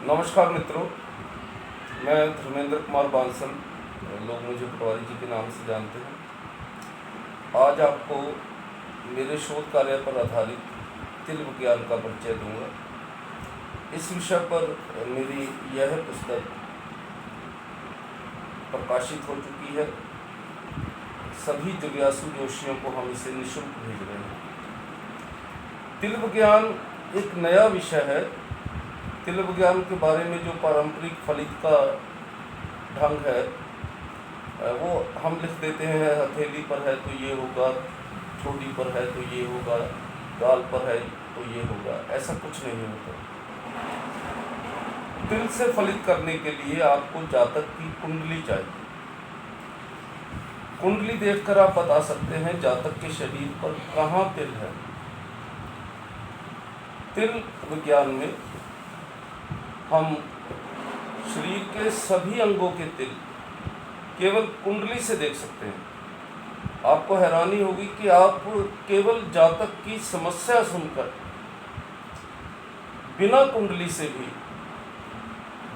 नमस्कार मित्रों, मैं धर्मेंद्र कुमार बांसल, लोग मुझे पटवारी जी के नाम से जानते हैं। आज आपको मेरे शोध कार्य पर आधारित तिल विज्ञान का परिचय दूंगा। इस विषय पर मेरी यह पुस्तक प्रकाशित हो चुकी है। सभी जिज्ञासु जोशियों को हम इसे निःशुल्क भेज रहे हैं। तिल विज्ञान एक नया विषय है। तिल विज्ञान के बारे में जो पारंपरिक फलित का ढंग है वो हम लिख देते हैं, हथेली पर है तो ये होगा, ठोड़ी पर है तो ये होगा, गाल पर है तो ये होगा। ऐसा कुछ नहीं होता। तिल से फलित करने के लिए आपको जातक की कुंडली चाहिए। कुंडली देखकर आप बता सकते हैं जातक के शरीर पर कहाँ तिल है। तिल विज्ञान में हम शरीर के सभी अंगों के तिल केवल कुंडली से देख सकते हैं। आपको हैरानी होगी कि आप केवल जातक की समस्या सुनकर बिना कुंडली से भी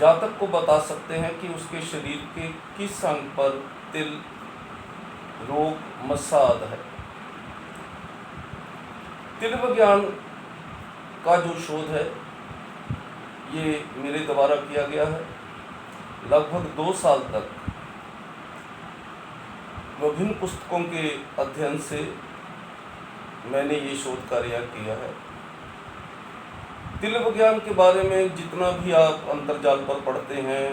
जातक को बता सकते हैं कि उसके शरीर के किस अंग पर तिल, रोग, मसाद है। तिल विज्ञान का जो शोध है ये मेरे द्वारा किया गया है। लगभग 2 साल तक विभिन्न पुस्तकों के अध्ययन से मैंने ये शोध कार्य किया है। तिल विज्ञान के बारे में जितना भी आप अंतर्जाल पर पढ़ते हैं,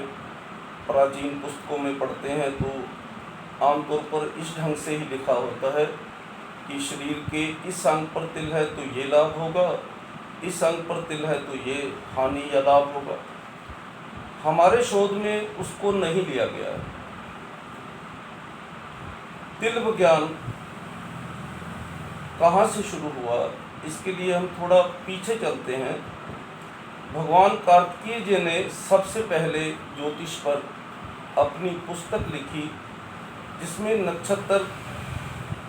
प्राचीन पुस्तकों में पढ़ते हैं, तो आमतौर पर इस ढंग से ही लिखा होता है कि शरीर के इस अंग पर तिल है तो ये लाभ होगा, इस अंग पर तिल है तो ये हानि या लाभ होगा। हमारे शोध में उसको नहीं लिया गया है। तिल विज्ञान कहाँ से शुरू हुआ, इसके लिए हम थोड़ा पीछे चलते हैं। भगवान कार्तिकेय जी ने सबसे पहले ज्योतिष पर अपनी पुस्तक लिखी, जिसमें नक्षत्र,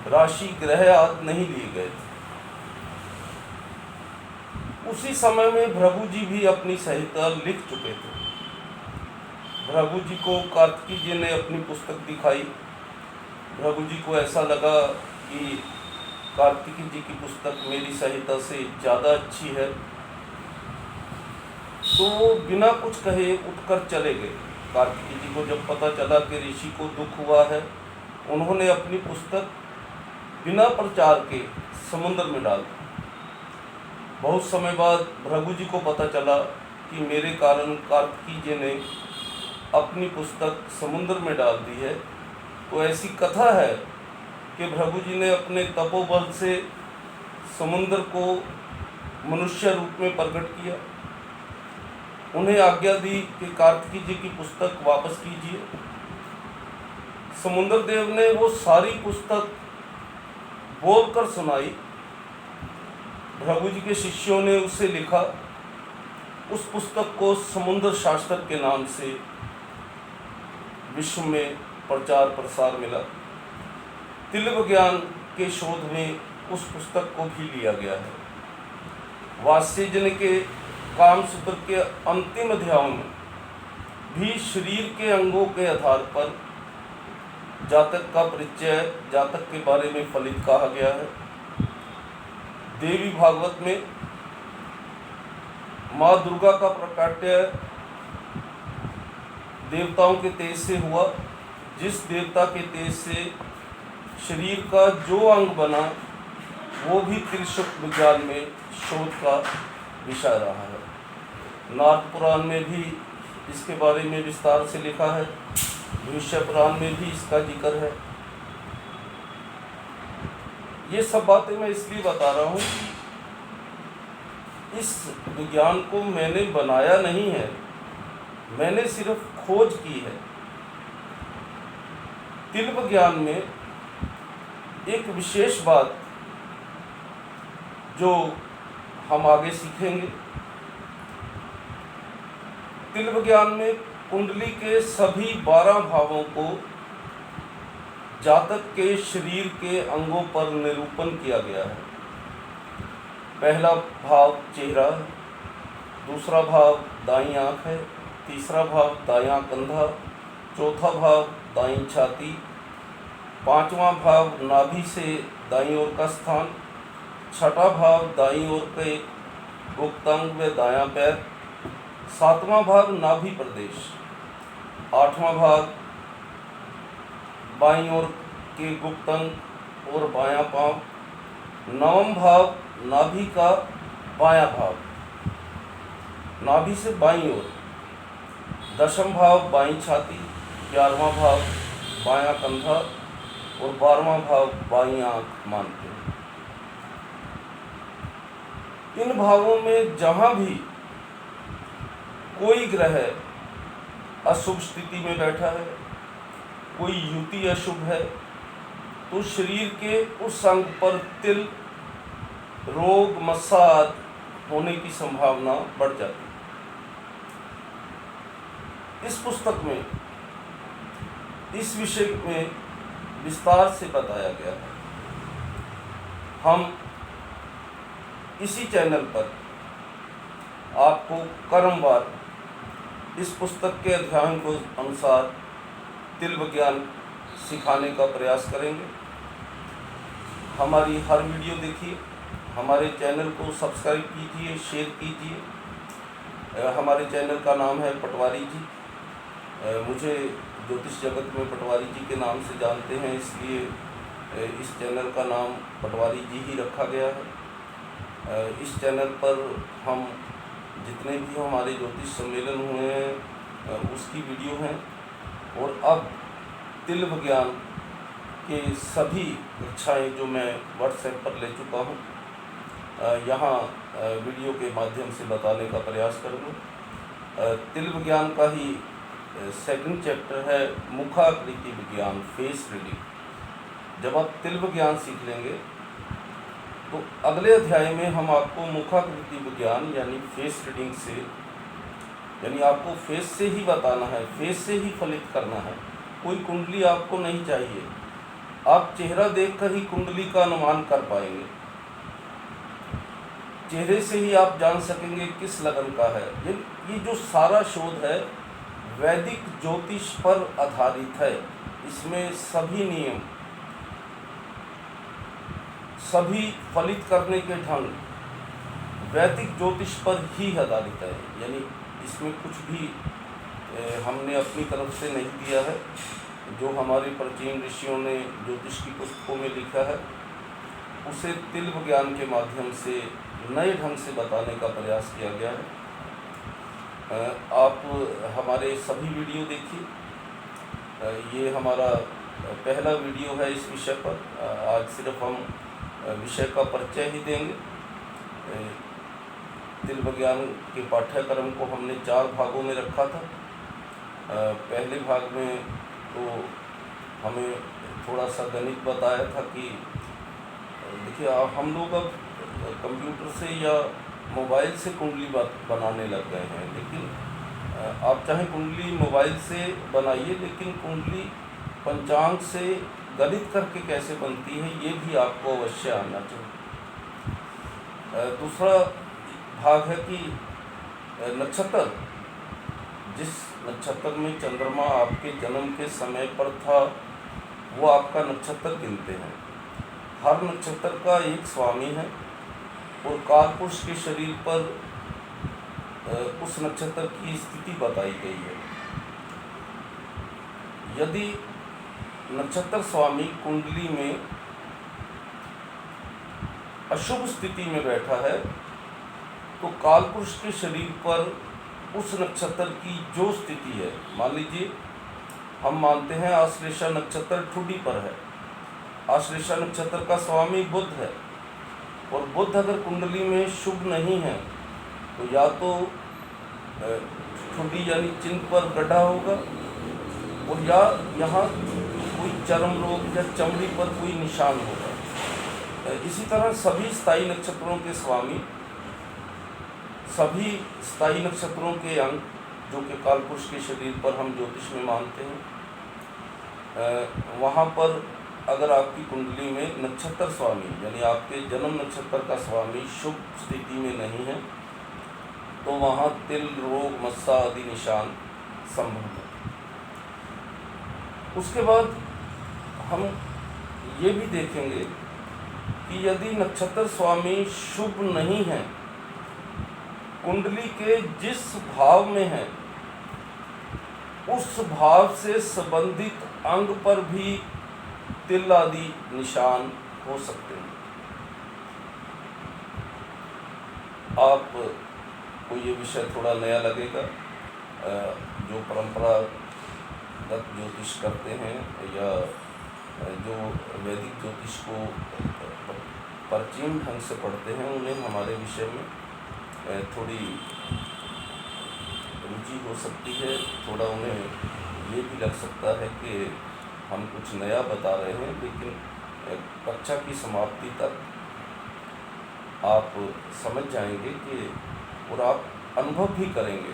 राशि, ग्रह आदि नहीं लिए गए थे। उसी समय में भृगु जी भी अपनी संहिता लिख चुके थे। भृगु जी को कार्तिकेय जी ने अपनी पुस्तक दिखाई। भृगु जी को ऐसा लगा कि कार्तिकेय जी की पुस्तक मेरी संहिता से ज़्यादा अच्छी है, तो बिना कुछ कहे उठकर चले गए। कार्तिकेय जी को जब पता चला कि ऋषि को दुख हुआ है, उन्होंने अपनी पुस्तक बिना प्रचार के समुद्र में डाल दी। बहुत समय बाद भृगु जी को पता चला कि मेरे कारण कार्तिकेय जी ने अपनी पुस्तक समुद्र में डाल दी है। तो ऐसी कथा है कि भृगु जी ने अपने तपोबल से समुद्र को मनुष्य रूप में प्रकट किया। उन्हें आज्ञा दी कि कार्तिकेय जी की पुस्तक वापस कीजिए। समुद्र देव ने वो सारी पुस्तक बोलकर सुनाई। भृगु जी के शिष्यों ने उसे लिखा। उस पुस्तक को समुद्र शास्त्र के नाम से विश्व में प्रचार प्रसार मिला। तिल विज्ञान के शोध में उस पुस्तक को भी लिया गया है। वात्स्यजन के कामसूत्र के अंतिम अध्याय में भी शरीर के अंगों के आधार पर जातक का परिचय, जातक के बारे में फलित कहा गया है। देवी भागवत में माँ दुर्गा का प्रकाट्य देवताओं के तेज से हुआ। जिस देवता के तेज से शरीर का जो अंग बना वो भी तिल विज्ञान में शोध का विषय रहा है। नारद पुराण में भी इसके बारे में विस्तार से लिखा है। भविष्य पुराण में भी इसका जिक्र है। ये सब बातें मैं इसलिए बता रहा हूँ, इस विज्ञान को मैंने बनाया नहीं है, मैंने सिर्फ खोज की है। तिल विज्ञान में एक विशेष बात जो हम आगे सीखेंगे, तिल विज्ञान में कुंडली के सभी 12 भावों को जातक के शरीर के अंगों पर निरूपण किया गया है। पहला भाव चेहरा, दूसरा भाव दाईं आँख है, तीसरा भाव दायां कंधा, चौथा भाव दाईं छाती, पांचवा भाव नाभि से दाईं ओर का स्थान, छठा भाव दाईं ओर के गुप्तांग व दायां पैर, सातवां भाव नाभि प्रदेश, आठवां भाव बाईं ओर के गुप्तांग और बायां पांव, नवम भाव नाभि का बायां भाग, नाभि से बाईं ओर, दशम भाव बाईं छाती, 11वां भाव बायां कंधा और 12वां भाव बाईं आंख मानते हैं। इन भावों में जहां भी कोई ग्रह अशुभ स्थिति में बैठा है, कोई युति अशुभ है, तो शरीर के उस अंग पर तिल, रोग, मसाद होने की संभावना बढ़ जाती है। इस पुस्तक में इस विषय में विस्तार से बताया गया है। हम इसी चैनल पर आपको क्रमवार इस पुस्तक के अध्यायों के अनुसार तिल विज्ञान सिखाने का प्रयास करेंगे। हमारी हर वीडियो देखिए, हमारे चैनल को सब्सक्राइब कीजिए, शेयर कीजिए। हमारे चैनल का नाम है पटवारी जी। मुझे ज्योतिष जगत में पटवारी जी के नाम से जानते हैं, इसलिए इस चैनल का नाम पटवारी जी ही रखा गया है। इस चैनल पर हम जितने भी हमारे ज्योतिष सम्मेलन हुए हैं उसकी वीडियो हैं, और अब तिल विज्ञान के सभी कक्षाएँ जो मैं व्हाट्सएप पर ले चुका हूँ, यहाँ वीडियो के माध्यम से बताने का प्रयास करूँगा। तिल विज्ञान का ही सेकंड चैप्टर है मुखाकृति विज्ञान, फेस रीडिंग। जब आप तिल विज्ञान सीख लेंगे तो अगले अध्याय में हम आपको मुखाकृति विज्ञान यानी फेस रीडिंग से, यानी आपको फेस से ही बताना है, फेस से ही फलित करना है। कोई कुंडली आपको नहीं चाहिए, आप चेहरा देखकर ही कुंडली का अनुमान कर पाएंगे। चेहरे से ही आप जान सकेंगे किस लगन का है। ये जो सारा शोध है वैदिक ज्योतिष पर आधारित है। इसमें सभी नियम, सभी फलित करने के ढंग वैदिक ज्योतिष पर ही आधारित है। यानी इसमें कुछ भी हमने अपनी तरफ से नहीं दिया है। जो हमारे प्राचीन ऋषियों ने ज्योतिष की पुस्तकों में लिखा है उसे तिल विज्ञान के माध्यम से नए ढंग से बताने का प्रयास किया गया है। आप हमारे सभी वीडियो देखिए। ये हमारा पहला वीडियो है इस विषय पर। आज सिर्फ हम विषय का परिचय ही देंगे। तिल विज्ञान के पाठ्यक्रम को हमने 4 भागों में रखा था। पहले भाग में तो हमें थोड़ा सा गणित बताया था कि देखिए हम लोग अब कंप्यूटर से या मोबाइल से कुंडली बनाने लग गए हैं, लेकिन आप चाहे कुंडली मोबाइल से बनाइए, लेकिन कुंडली पंचांग से गणित करके कैसे बनती है ये भी आपको अवश्य आना चाहिए। दूसरा भाग है कि नक्षत्र, जिस नक्षत्र में चंद्रमा आपके जन्म के समय पर था वो आपका नक्षत्र गिनते हैं। हर नक्षत्र का एक स्वामी है और कालपुरुष के शरीर पर उस नक्षत्र की स्थिति बताई गई है। यदि नक्षत्र स्वामी कुंडली में अशुभ स्थिति में बैठा है तो कालपुरुष के शरीर पर उस नक्षत्र की जो स्थिति है, मान लीजिए हम मानते हैं आश्लेषा नक्षत्र ठुडी पर है। आश्लेषा नक्षत्र का स्वामी बुध है और बुध अगर कुंडली में शुभ नहीं है तो या तो ठुडी यानी चिन्ह पर गड्ढा होगा और या यहाँ कोई चर्म रोग या चमड़ी पर कोई निशान होगा। इसी तरह सभी स्थायी नक्षत्रों के स्वामी, सभी स्थायी नक्षत्रों के अंग जो कि कालपुरुष के शरीर पर हम ज्योतिष में मानते हैं, वहाँ पर अगर आपकी कुंडली में नक्षत्र स्वामी यानी आपके जन्म नक्षत्र का स्वामी शुभ स्थिति में नहीं है तो तो वहाँ तिल, रोग, मस्सा आदि निशान संभव है। उसके बाद हम ये भी देखेंगे कि यदि नक्षत्र स्वामी शुभ नहीं है, कुंडली के जिस भाव में है उस भाव से संबंधित अंग पर भी तिल आदि निशान हो सकते हैं। आपको ये विषय थोड़ा नया लगेगा। जो परंपरागत ज्योतिष करते हैं या जो वैदिक ज्योतिष को प्राचीन ढंग से पढ़ते हैं, उन्हें हमारे विषय में थोड़ी रुचि हो सकती है। थोड़ा उन्हें ये भी लग सकता है कि हम कुछ नया बता रहे हैं, लेकिन कक्षा की समाप्ति तक आप समझ जाएंगे कि और आप अनुभव भी करेंगे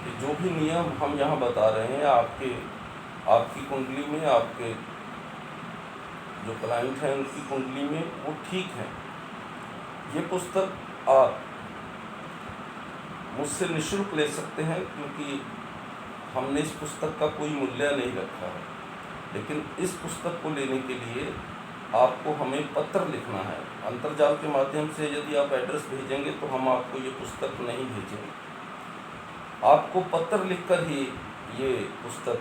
कि जो भी नियम हम यहाँ बता रहे हैं आपकी कुंडली में, आपके जो क्लाइंट हैं उनकी कुंडली में वो ठीक है। ये पुस्तक आप मुझसे निःशुल्क ले सकते हैं, क्योंकि हमने इस पुस्तक का कोई मूल्य नहीं रखा है। लेकिन इस पुस्तक को लेने के लिए आपको हमें पत्र लिखना है। अंतर्जाल के माध्यम से यदि आप एड्रेस भेजेंगे तो हम आपको ये पुस्तक नहीं भेजेंगे। आपको पत्र लिखकर ही ये पुस्तक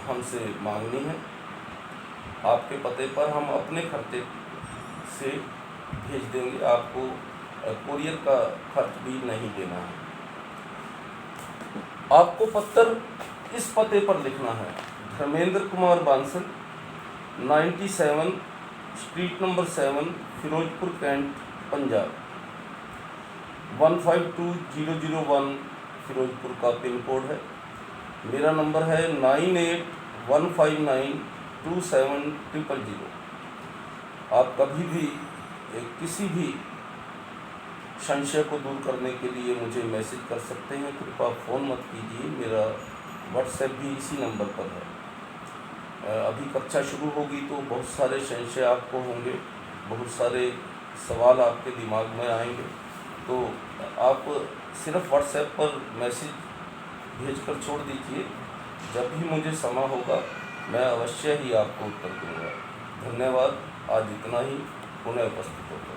हमसे मांगनी है। आपके पते पर हम अपने खर्चे से भेज देंगे, आपको कुरियर का खर्च भी नहीं देना है। आपको पत्र इस पते पर लिखना है: Dharmendra Kumar Bansal, 97 street number 7, Firozpur cantt, Punjab 152001 Firozpur का पिन कोड है। मेरा नंबर है 9815927000। आप कभी भी किसी भी संशय को दूर करने के लिए मुझे मैसेज कर सकते हैं। कृपया फ़ोन मत कीजिए, मेरा व्हाट्सएप भी इसी नंबर पर है। अभी कक्षा शुरू होगी तो बहुत सारे संशय आपको होंगे, बहुत सारे सवाल आपके दिमाग में आएंगे, तो आप सिर्फ व्हाट्सएप पर मैसेज भेजकर छोड़ दीजिए। जब भी मुझे समय होगा मैं अवश्य ही आपको उत्तर दूंगा। धन्यवाद। आज इतना ही। पुनः उपस्थित होगा।